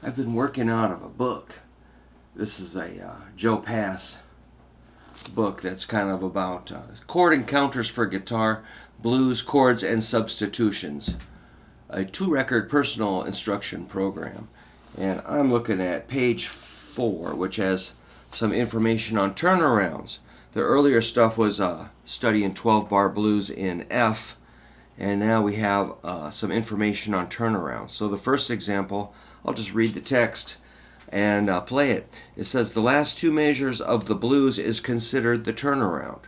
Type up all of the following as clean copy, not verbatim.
I've been working out of a book. This is a Joe Pass book that's kind of about chord encounters for guitar, blues, chords, and substitutions. A 2-record personal instruction program. And I'm looking at page 4, which has some information on turnarounds. The earlier stuff was studying 12-bar blues in F, and now we have some information on turnarounds. So the first example, I'll just read the text and play it. It says, the last 2 measures of the blues is considered the turnaround.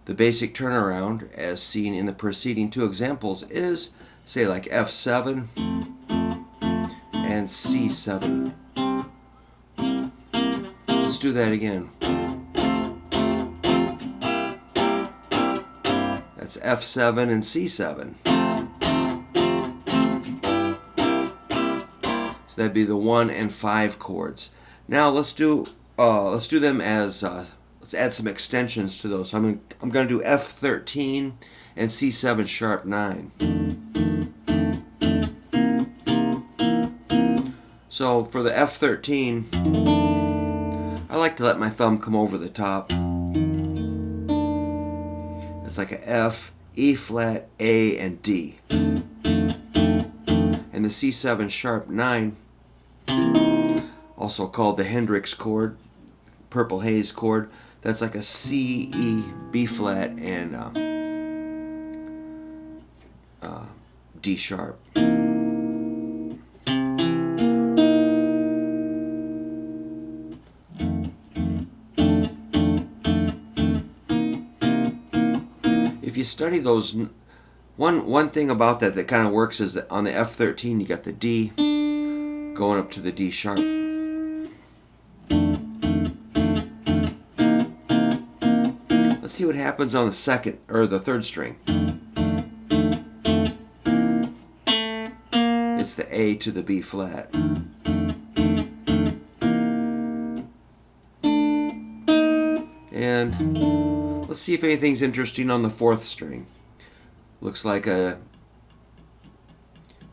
The basic turnaround, as seen in the preceding 2 examples, is, say, like F7 and C7. Let's do that again. That's F7 and C7. So that'd be the 1 and 5 chords. Now let's do them as let's add some extensions to those. So I'm going to do F13 and C7 sharp 9. So for the F13, I like to let my thumb come over the top. It's like a F, E flat, A, and D. And the C7 sharp 9, also called the Hendrix chord, Purple Haze chord, that's like a C, E, B flat, and D sharp. If you study those, one thing about that kind of works is that on the F13 you got the D going up to the D sharp. Let's see what happens on the second or the third string. It's the A to the B flat. And let's see if anything's interesting on the 4th string. Looks like a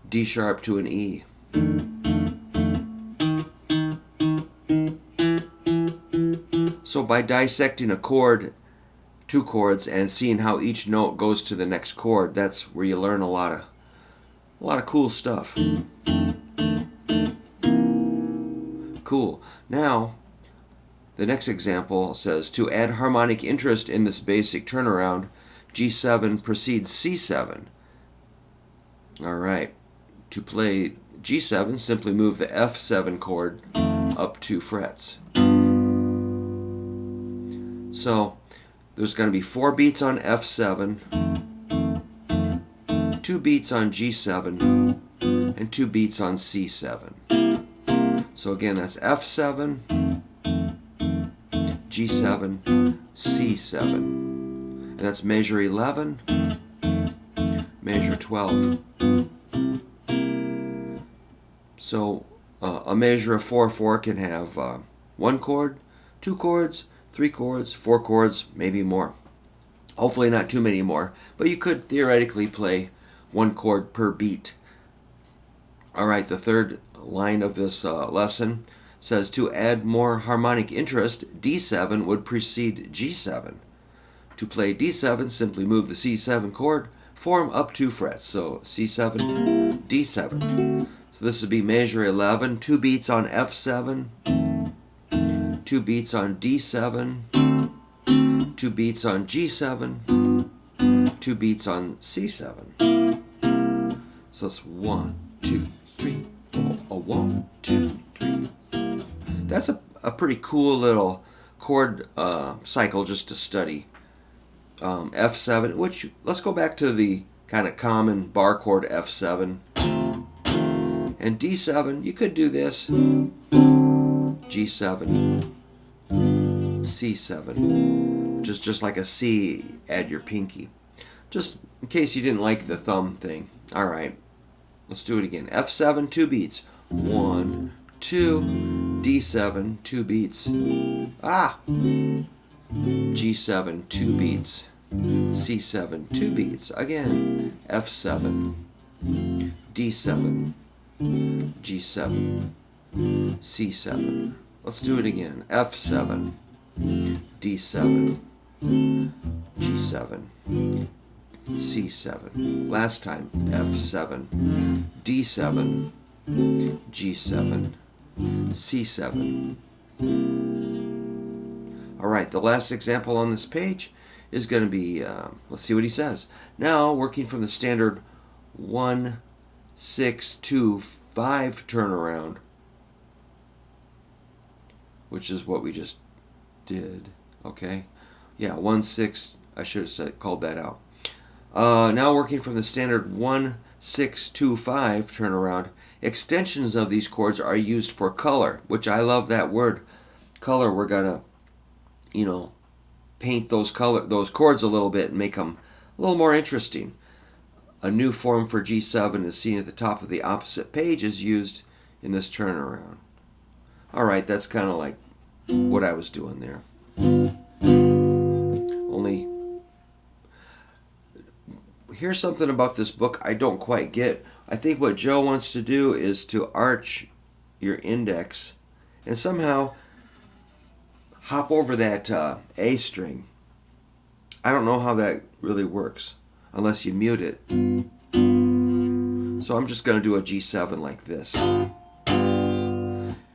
D sharp to an E. So by dissecting a chord, 2 chords, and seeing how each note goes to the next chord, that's where you learn a lot of cool stuff. Cool. Now, the next example says, to add harmonic interest in this basic turnaround, G7 precedes C7. Alright, to play G7, simply move the F7 chord up 2 frets. So, there's going to be 4 beats on F7, 2 beats on G7, and 2 beats on C7. So again, that's F7, G7, C7. And that's measure 11, measure 12. So a measure of 4/4 can have 1 chord, 2 chords, 3 chords, 4 chords, maybe more. Hopefully not too many more, but you could theoretically play 1 chord per beat. Alright, the third line of this lesson says, to add more harmonic interest, D7 would precede G7. To play D7, simply move the C7 chord, form up 2 frets. So C7, D7. So this would be measure 11, 2 beats on F7, 2 beats on D7, 2 beats on G7, 2 beats on C7. So it's 1, 2, 3, 4. 1, 2, 3. That's a pretty cool little chord cycle just to study. F7, which, let's go back to the kind of common bar chord F7. And D7, you could do this. G7, C7. Just like a C, add your pinky. Just in case you didn't like the thumb thing. Alright, let's do it again. F7, 2 beats. 1, 2, D7, 2 beats. G7, 2 beats. C7, 2 beats. Again, F7, D7, G7. C7. Let's do it again. F7, D7, G7, C7. Last time, F7, D7, G7, C7. All right, the last example on this page is going to be, let's see what he says. Now, working from the standard 1, 6, 2, 5 turnaround, which is what we just did. Okay, yeah, 1, 6. I should have called that out. Now working from the standard 1, 6, 2, 5 turnaround, extensions of these chords are used for color, which I love that word, color. We're gonna, paint those chords a little bit and make them a little more interesting. A new form for G7 is seen at the top of the opposite page is used in this turnaround. All right, that's kind of like what I was doing there. Only, here's something about this book I don't quite get. I think what Joe wants to do is to arch your index and somehow hop over that A string. I don't know how that really works unless you mute it. So I'm just going to do a G7 like this.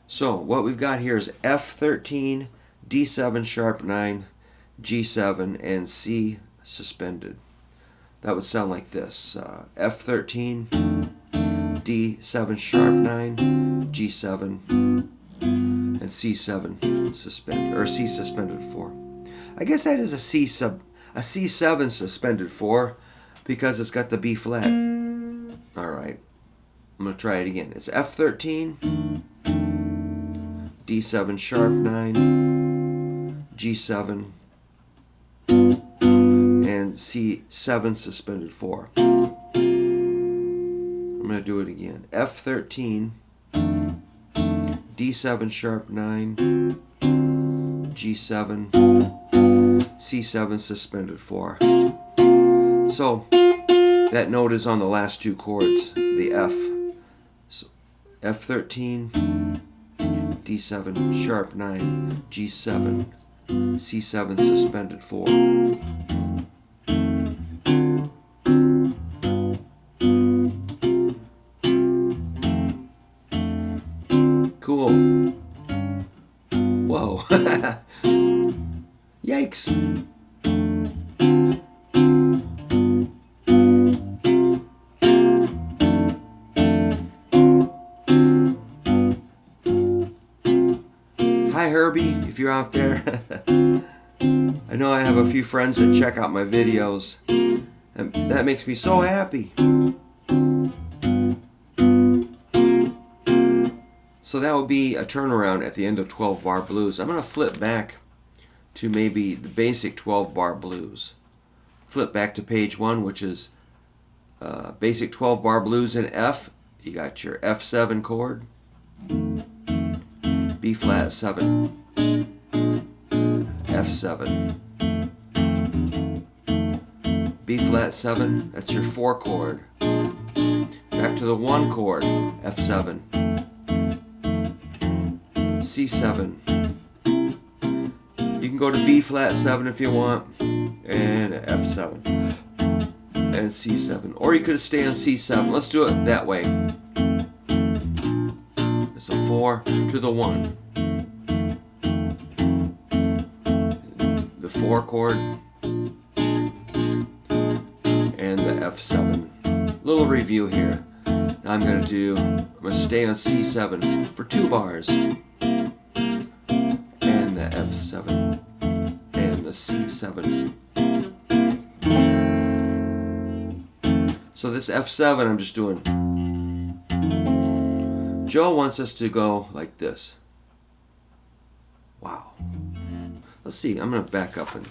So what we've got here is F13, D7 sharp 9, G7, and C suspended. That would sound like this. F13, D7 sharp 9, G7, and C7 suspended, or C suspended 4. I guess that is a C7 suspended 4 because it's got the B flat. All right, I'm going to try it again. It's F13, D7 sharp 9, G7, and C7 suspended 4. I'm going to do it again. F13, D7 sharp 9, G7, C7 suspended 4. So that note is on the last two chords, the F. So F13, D7 sharp 9, G7, C7 suspended 4. Cool. Whoa. Yikes. Hi Herbie, if you're out there. I know I have a few friends that check out my videos, and that makes me so happy. So that would be a turnaround at the end of 12 bar blues. I'm going to flip back to maybe the basic 12 bar blues. Flip back to page 1, which is basic 12 bar blues in F. You got your F7 chord, B flat 7, F7, B flat 7, that's your 4 chord. Back to the 1 chord, F7, C7. You can go to B flat 7 if you want, and F7, and C7. Or you could stay on C7. Let's do it that way. It's a 4 to the 1. The 4 chord, and the F7. Little review here. Now I'm going to stay on C7 for 2 bars. And the F7 and the C7. So this F7 I'm just doing. Joe wants us to go like this. Wow. Let's see, I'm going to back up and.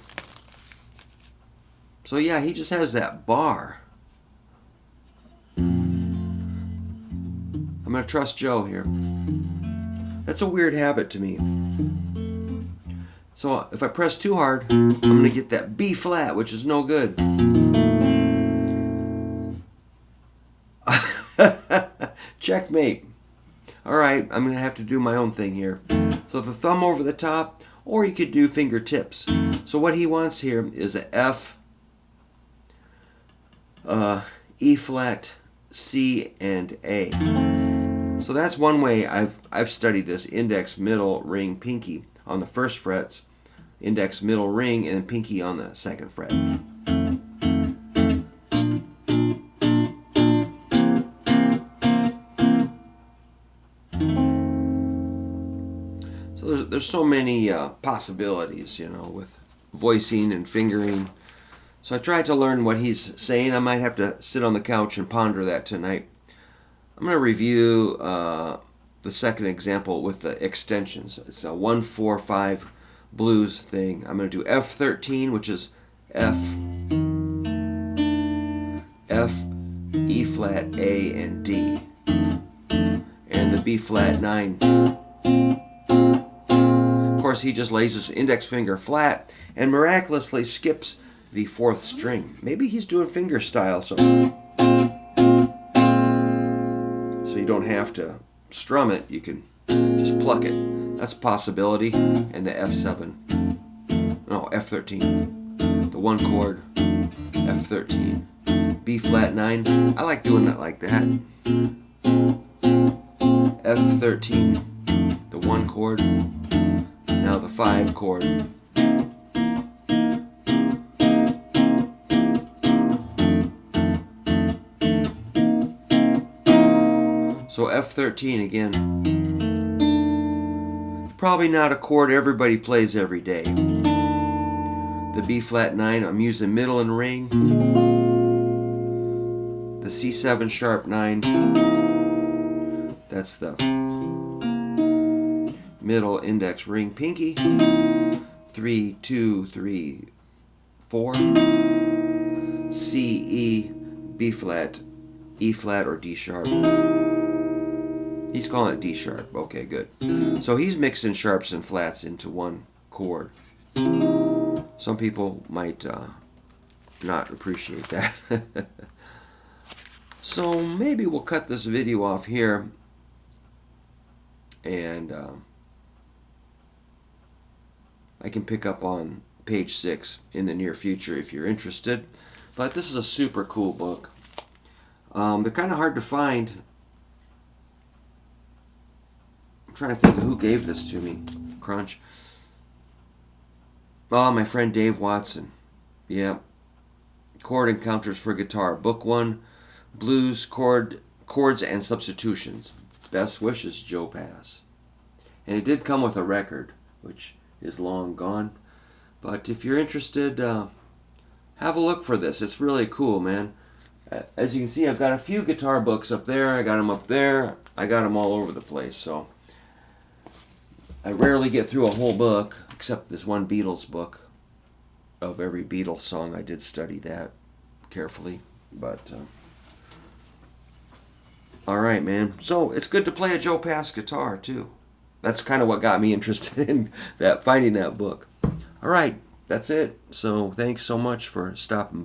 So yeah, he just has that bar. I'm going to trust Joe here. That's a weird habit to me. So if I press too hard, I'm going to get that B flat, which is no good. Checkmate. Alright, I'm going to have to do my own thing here. So the thumb over the top, or you could do fingertips. So what he wants here is a F, E flat, C, and A. So that's one way I've studied this: index, middle, ring, pinky on the first frets, index, middle, ring, and pinky on the second fret. So there's so many possibilities, you know, with voicing and fingering. So I tried to learn what he's saying. I might have to sit on the couch and ponder that tonight. I'm going to review the second example with the extensions. It's a 1-4-5 blues thing. I'm going to do F13, which is F, F, E flat, A, and D. And the B flat 9. Of course, he just lays his index finger flat and miraculously skips the fourth string. Maybe he's doing finger style, so you don't have to strum it. You can just pluck it. That's a possibility. And the F7, no, F13, the one chord, F13, B flat 9. I like doing it like that. F13, the one chord, now the 5 chord. So F13 again. Probably not a chord everybody plays every day. The B flat 9, I'm using middle and ring. The C7 sharp 9, that's the middle index ring pinky. 3, 2, 3, 4. C, E, B flat, E flat, or D sharp. He's calling it D sharp. Okay, good. So he's mixing sharps and flats into one chord. Some people might not appreciate that. So maybe we'll cut this video off here, and I can pick up on page 6 in the near future if you're interested. But this is a super cool book. They're kind of hard to find. I'm trying to think of who gave this to me. Crunch. Oh, my friend Dave Watson. Yeah. Chord Encounters for Guitar. Book 1. Blues, Chords and Substitutions. Best wishes, Joe Pass. And it did come with a record, which is long gone. But if you're interested, have a look for this. It's really cool, man. As you can see, I've got a few guitar books up there. I got them up there. I got them all over the place. So I rarely get through a whole book, except this one Beatles book. Of every Beatles song, I did study that carefully. But all right, man. So it's good to play a Joe Pass guitar too. That's kind of what got me interested in that, finding that book. All right, that's it. So thanks so much for stopping